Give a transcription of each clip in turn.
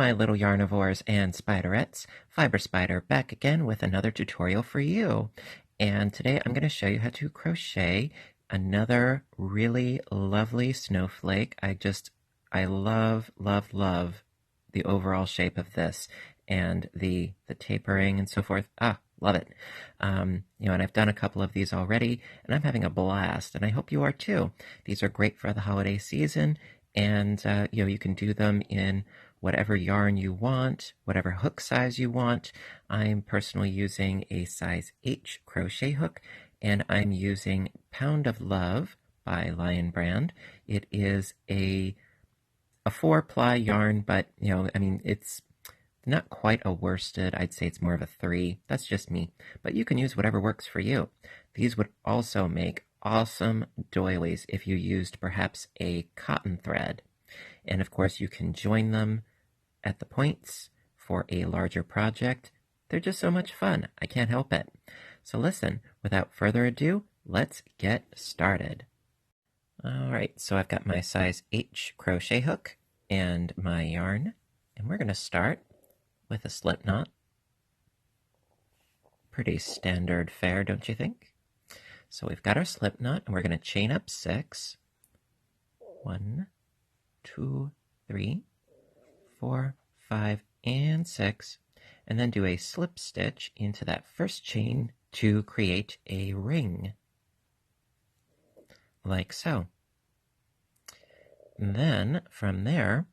my little yarnivores and spiderettes. Fiber Spider back again with another tutorial for you. And today I'm going to show you how to crochet another really lovely snowflake. I love, love, love the overall shape of this and the tapering and so forth. Love it. And I've done a couple of these already and I'm having a blast, and I hope you are too. These are great for the holiday season, and you can do them in whatever yarn you want, whatever hook size you want. I'm personally using a size H crochet hook, and I'm using Pound of Love by Lion Brand. It is a 4-ply yarn, but it's not quite a worsted. I'd say it's more of a 3. That's just me. But you can use whatever works for you. These would also make awesome doilies if you used perhaps a cotton thread. And of course you can join them at the points for a larger project. They're just so much fun. I can't help it. So listen, without further ado, let's get started. Alright, so I've got my size H crochet hook and my yarn, and we're going to start with a slip knot. Pretty standard fare, don't you think? So we've got our slip knot, and we're going to chain up 6. 1, 2, 3, 4, 5, and 6, and then do a slip stitch into that first chain to create a ring, like so. And then from there,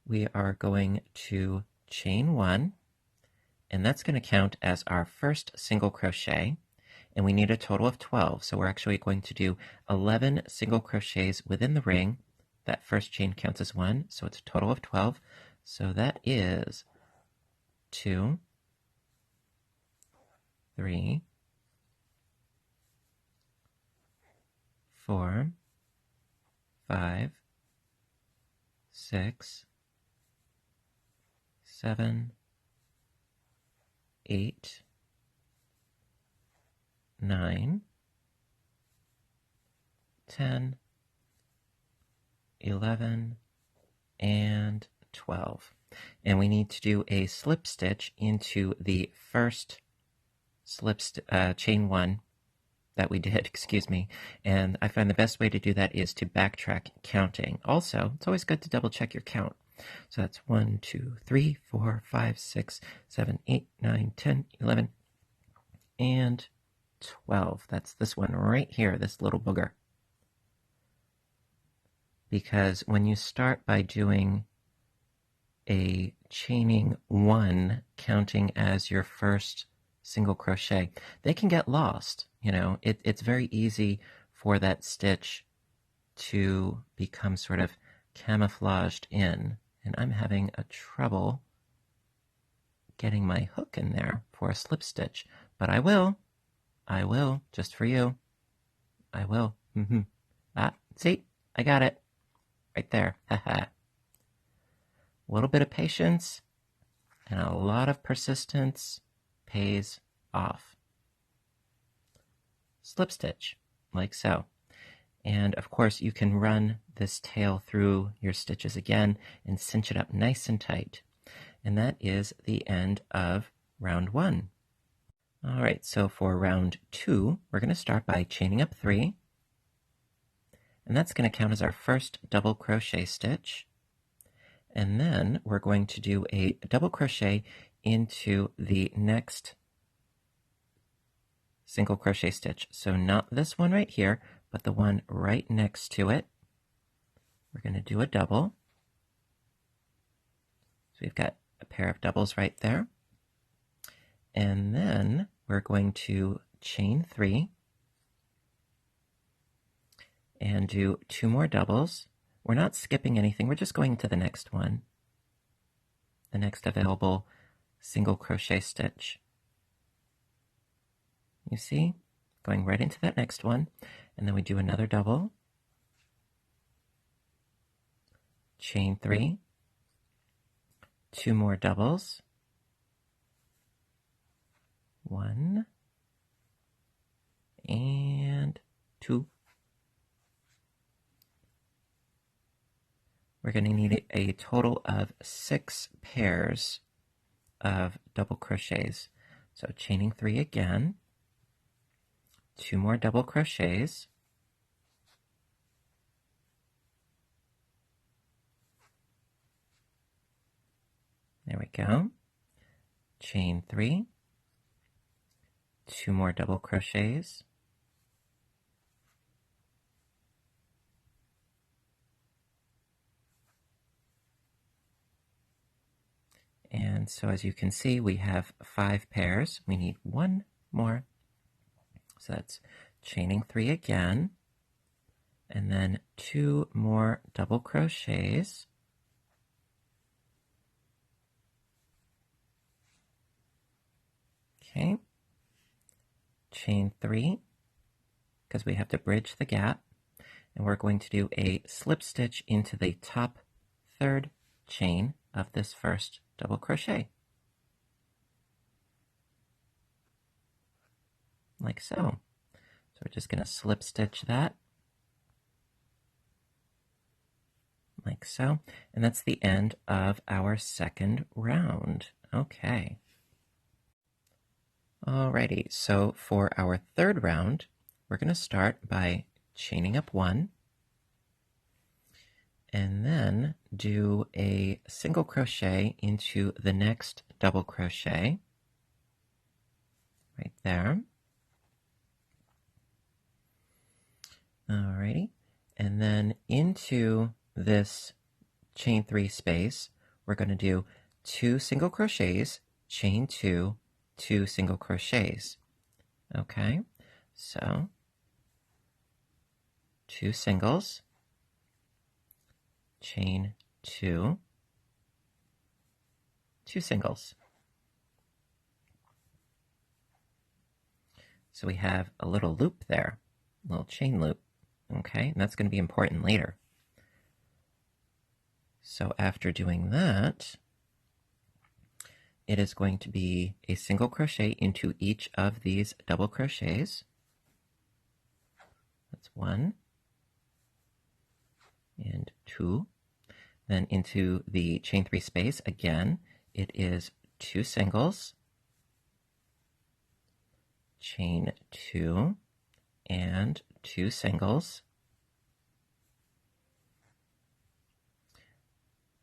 we are going to chain 1, and that's going to count as our first single crochet, and we need a total of 12, so we're actually going to do 11 single crochets within the ring. That first chain counts as 1, so it's a total of 12. So that is 2, 3, 4, 5, 6, 7, 8, 9, 10, 11, and 12. And we need to do a slip stitch into the first chain 1 that we did, excuse me. And I find the best way to do that is to backtrack counting. Also, it's always good to double check your count. So that's 1, 2, 3, 4, 5, 6, 7, 8, 9, 10, 11, and 12. That's this one right here, this little booger. Because when you start by doing a chaining 1 counting as your first single crochet, they can get lost. It's very easy for that stitch to become sort of camouflaged in, and I'm having a trouble getting my hook in there for a slip stitch, but I will, just for you, I will. See, I got it right there. Haha. A little bit of patience and a lot of persistence pays off. Slip stitch, like so. And of course you can run this tail through your stitches again and cinch it up nice and tight. And that is the end of round 1. Alright, so for round 2, we're going to start by chaining up 3. And that's going to count as our first double crochet stitch. And then we're going to do a double crochet into the next single crochet stitch. So not this one right here, but the one right next to it. We're going to do a double. So we've got a pair of doubles right there. And then we're going to chain 3 and do 2 more doubles. We're not skipping anything, we're just going to the next one, the next available single crochet stitch. You see? Going right into that next one, and then we do another double, chain 3, 2 more doubles, 1, and 2. we're going to need a total of 6 pairs of double crochets. So chaining 3 again, 2 more double crochets, there we go, chain 3, 2 more double crochets, and so as you can see, we have 5 pairs. We need 1 more. So that's chaining 3 again, and then 2 more double crochets. Okay. Chain 3, because we have to bridge the gap, and we're going to do a slip stitch into the top 3rd chain of this first double crochet, like so. So we're just going to slip stitch that, like so, and that's the end of our 2nd round. Okay. Alrighty, so for our 3rd round, we're going to start by chaining up 1, and then do a single crochet into the next double crochet, right there. Alrighty, and then into this chain 3 space, we're going to do 2 single crochets, chain 2, 2 single crochets. Okay, so 2 singles, chain 2, 2 singles. So we have a little loop there, a little chain loop. Okay, and that's going to be important later. So after doing that, it is going to be a single crochet into each of these double crochets. That's 1 and 2. Then into the chain 3 space, again, it is 2 singles, chain 2, and 2 singles,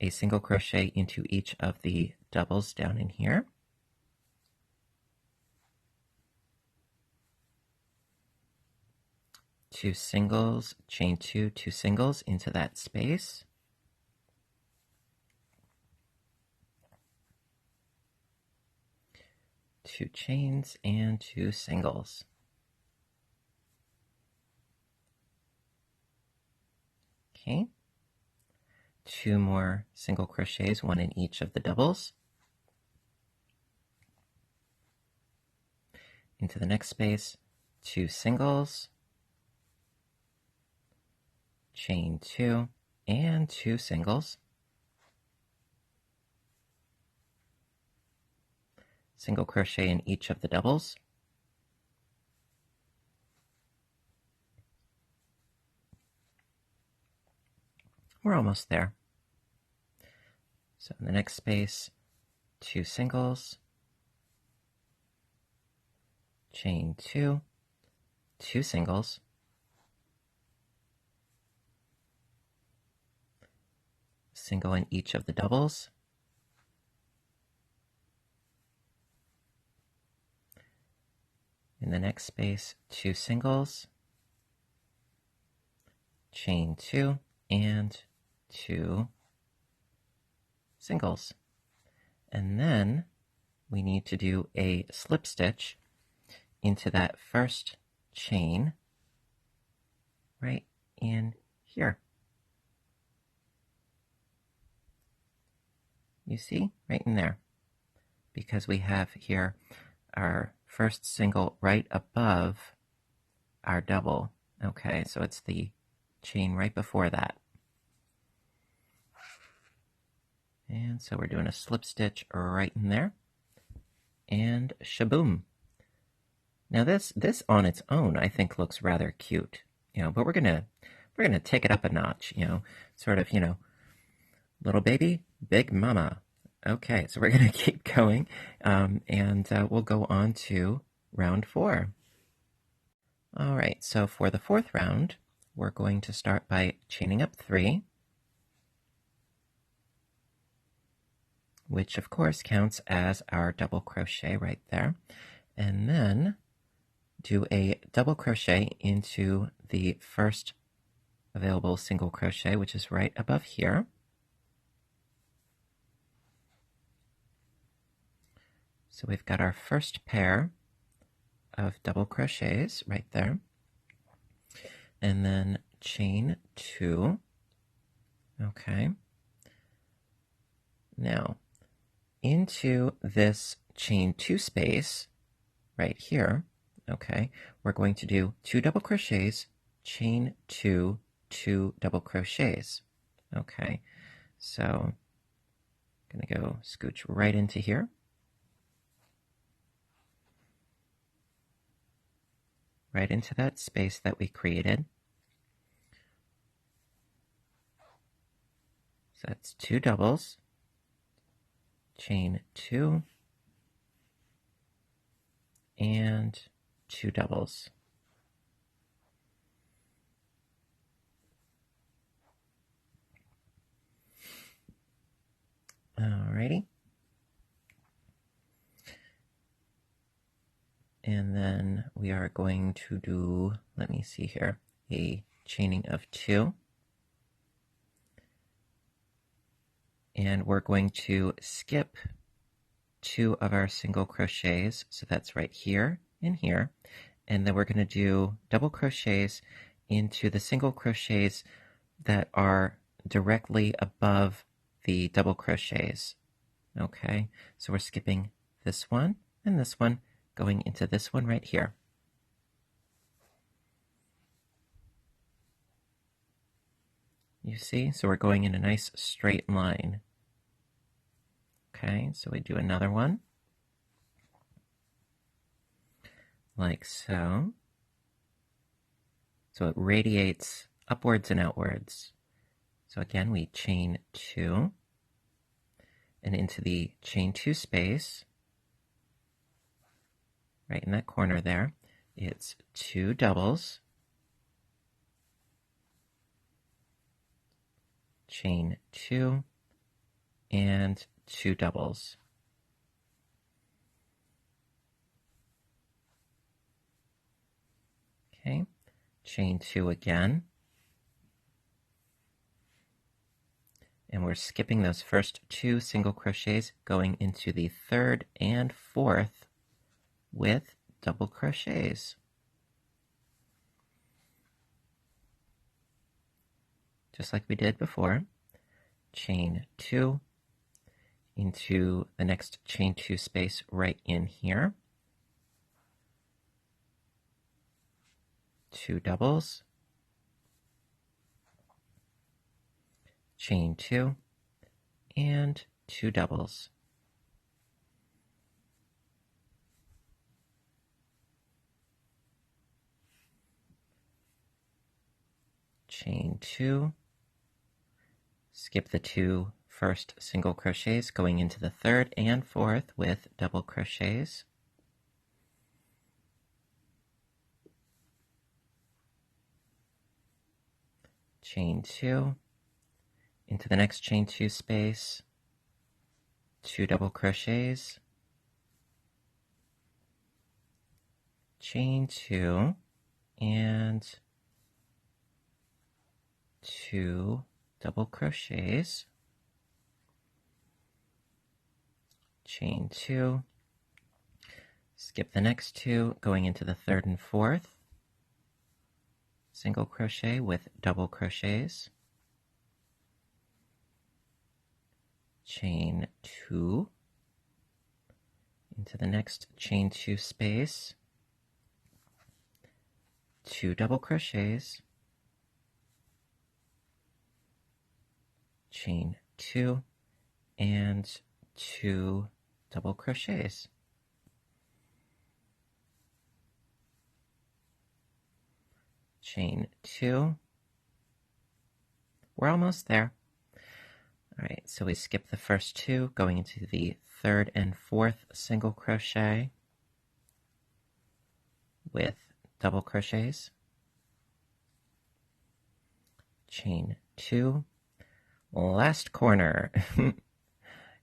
a single crochet into each of the doubles down in here, two singles, chain 2, 2 singles into that space, two chains and 2 singles. Okay, 2 more single crochets, 1 in each of the doubles. Into the next space, 2 singles, chain 2, and 2 singles. Single crochet in each of the doubles. We're almost there. So in the next space, 2 singles, chain 2, 2 singles, single in each of the doubles, in the next space, 2 singles, chain 2, and 2 singles. And then we need to do a slip stitch into that first chain right in here. You see, right in there, because we have here our first single right above our double. Okay, so it's the chain right before that. And so we're doing a slip stitch right in there, and shaboom. Now this on its own I think looks rather cute, but we're gonna take it up a notch, sort of, Little baby, big mama. Okay, so we're going to keep going, and we'll go on to round 4. All right, so for the 4th round, we're going to start by chaining up 3, which of course counts as our double crochet right there, and then do a double crochet into the first available single crochet, which is right above here. So we've got our first pair of double crochets right there, and then chain 2. Okay. Now, into this chain 2 space right here, okay, we're going to do 2 double crochets, chain 2, 2 double crochets. Okay, so I'm going to go scooch right into here. Right into that space that we created. So that's 2 doubles, chain 2, and 2 doubles. Alrighty. And then we are going to do, let me see here, a chaining of 2. And we're going to skip 2 of our single crochets, so that's right here and here. And then we're going to do double crochets into the single crochets that are directly above the double crochets. Okay, so we're skipping this one and this one, going into this one right here. You see? So we're going in a nice straight line. Okay, so we do another one. Like so. So it radiates upwards and outwards. So again, we chain 2. And into the chain 2 space, right in that corner there, it's 2 doubles, chain 2, and 2 doubles. Okay, chain 2 again. And we're skipping those first 2 single crochets, going into the 3rd and 4th with double crochets. Just like we did before. Chain 2 into the next chain 2 space right in here. 2 doubles. Chain 2 and 2 doubles. Chain 2, skip the 2 first single crochets, going into the 3rd and 4th with double crochets. Chain 2, into the next chain 2 space, 2 double crochets, chain 2, and 2 double crochets, chain 2, skip the next 2, going into the 3rd and 4th, single crochet with double crochets, chain 2, into the next chain 2 space, 2 double crochets, chain 2, and 2 double crochets. Chain 2. We're almost there. All right, so we skip the first two, going into the third and fourth single crochet with double crochets, chain 2, last corner,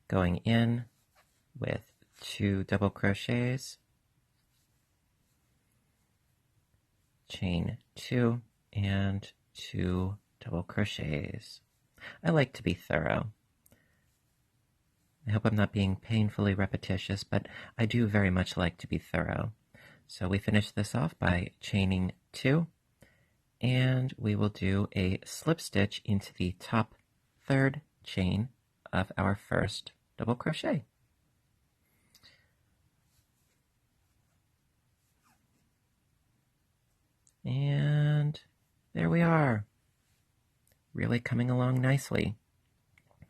going in with 2 double crochets, chain 2, and 2 double crochets. I like to be thorough. I hope I'm not being painfully repetitious, but I do very much like to be thorough. So we finish this off by chaining 2, and we will do a slip stitch into the top third chain of our first double crochet. And there we are. Really coming along nicely.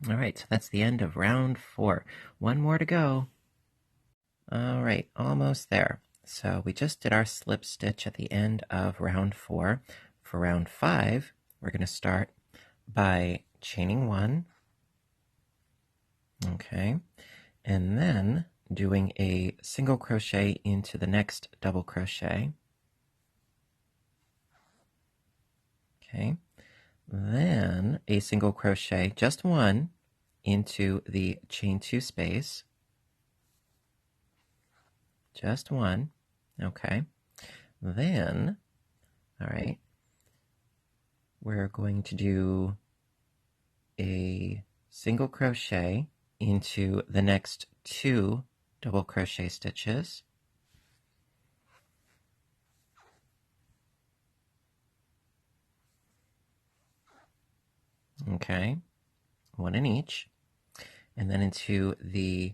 All right, so that's the end of round 4. One more to go. All right, almost there. So we just did our slip stitch at the end of round 4. For round 5, we're going to start by chaining 1. Okay, and then doing a single crochet into the next double crochet. Okay, then a single crochet, just one, into the chain 2 space. Just one. Okay. Then, all right, we're going to do a single crochet into the next 2 double crochet stitches. Okay, one in each. And then into the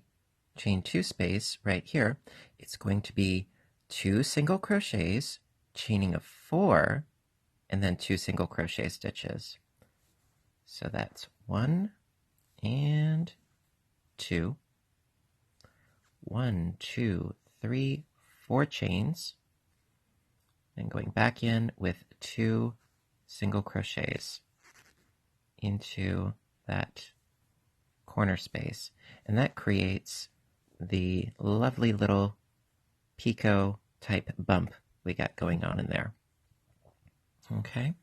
chain 2 space right here, it's going to be 2 single crochets, chaining of 4, and then 2 single crochet stitches. So that's 1 and 2. 1, 2, 3, 4 chains. Then going back in with 2 single crochets into that corner space. And that creates the lovely little picot type bump we got going on in there. Okay,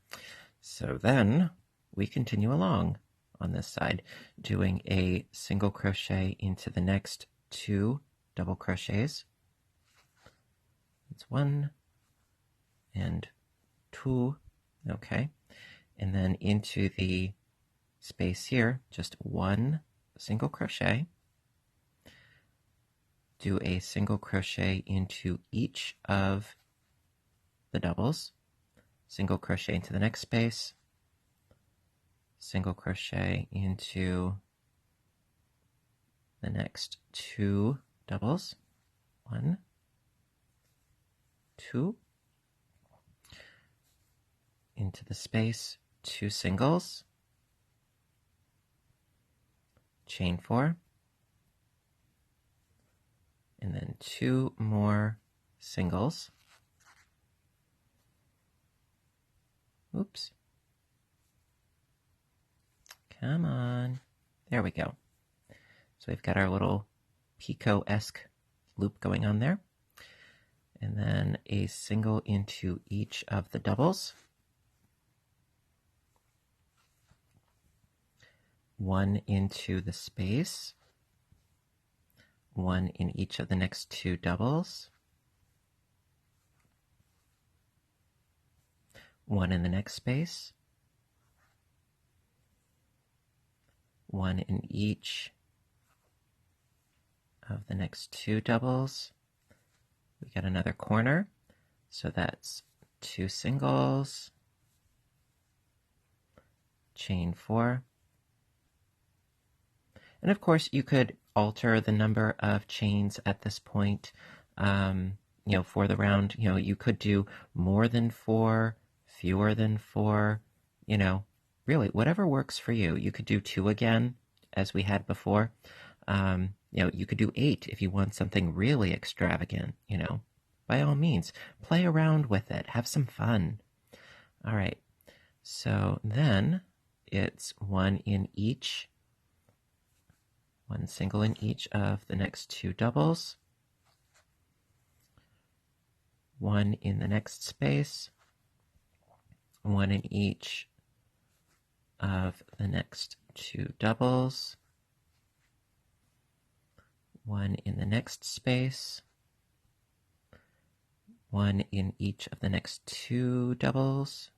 so then we continue along on this side, doing a single crochet into the next 2 double crochets. It's 1 and 2, okay, and then into the space here, just 1 single crochet. Do a single crochet into each of the doubles, single crochet into the next space, single crochet into the next 2 doubles, 1, 2, into the space, 2 singles, chain 4, and then 2 more singles. Oops. Come on. There we go. So we've got our little picot-esque loop going on there. And then a single into each of the doubles. 1 into the space. 1 in each of the next 2 doubles. 1 in the next space. 1 in each of the next 2 doubles. We got another corner, so that's 2 singles, chain 4. And of course, you could alter the number of chains at this point, for the round. You could do more than 4, fewer than 4, really whatever works for you. You could do 2 again, as we had before. You could do 8 if you want something really extravagant, By all means, play around with it. Have some fun. All right. So then it's 1 in each 1 single in each of the next 2 doubles, 1 in the next space, 1 in each of the next 2 doubles, 1 in the next space, 1 in each of the next 2 doubles.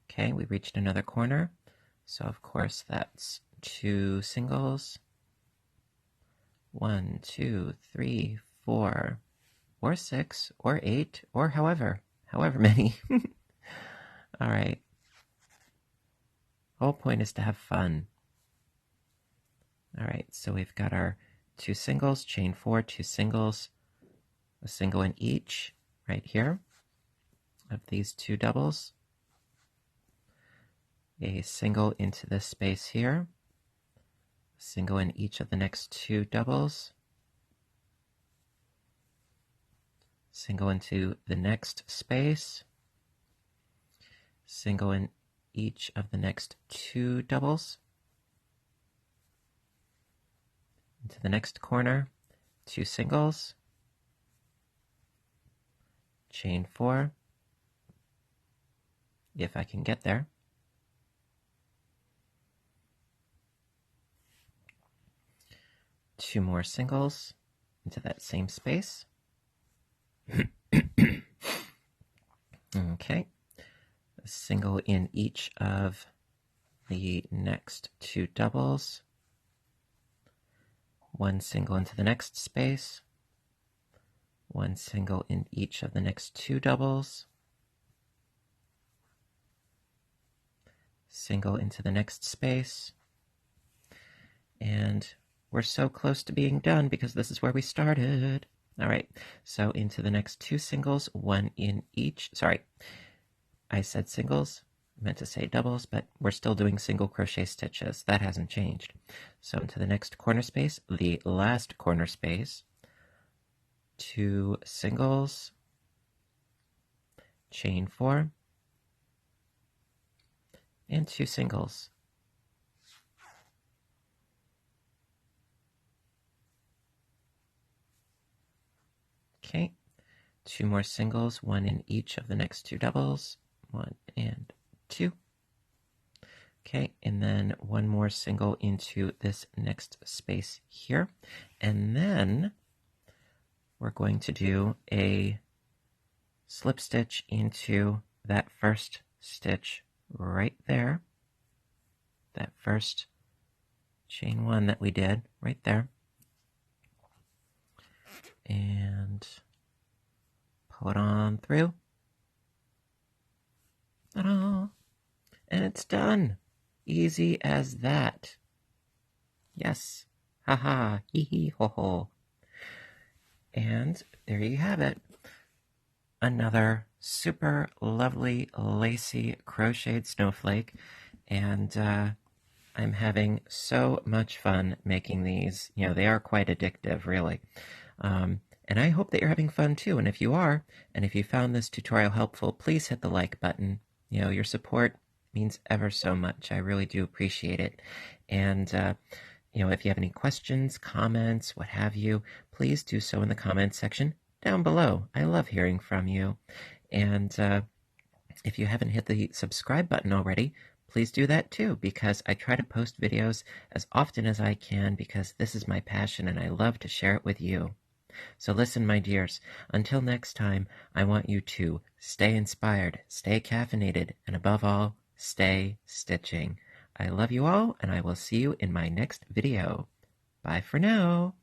Okay, we reached another corner, so of course that's 2 singles. 1, 2, 3, 4, or 6, or 8, or however many. All right. Whole point is to have fun. All right, so we've got our 2 singles, chain 4, 2 singles, a single in each right here of these 2 doubles, a single into this space here, a single in each of the next 2 doubles, single into the next space, single in each of the next 2 doubles, into the next corner, 2 singles, chain 4, if I can get there, two more singles into that same space. Okay, a single in each of the next 2 doubles, 1 single into the next space, 1 single in each of the next 2 doubles, single into the next space, and we're so close to being done because this is where we started. All right, so into the next 2 singles, 1 in each. Sorry, I said singles, I meant to say doubles, but we're still doing single crochet stitches. That hasn't changed. So into the next corner space, the last corner space, 2 singles, chain 4, and 2 singles. Okay, 2 more singles, 1 in each of the next 2 doubles, 1 and 2. Okay, and then 1 more single into this next space here. And then we're going to do a slip stitch into that first stitch right there. That first chain 1 that we did right there. And pull it on through. Ta-da! And it's done. Easy as that. Yes. Haha. Hee hee ho ho. And there you have it. Another super lovely, lacy, crocheted snowflake. And I'm having so much fun making these. You know, they are quite addictive, really. And I hope that you're having fun too. And if you are, and if you found this tutorial helpful, please hit the like button. You know, your support means ever so much. I really do appreciate it. And, you know, if you have any questions, comments, what have you, please do so in the comments section down below. I love hearing from you. And if you haven't hit the subscribe button already, please do that too, because I try to post videos as often as I can because this is my passion and I love to share it with you. So listen, my dears, until next time, I want you to stay inspired, stay caffeinated, and above all, stay stitching. I love you all, and I will see you in my next video. Bye for now.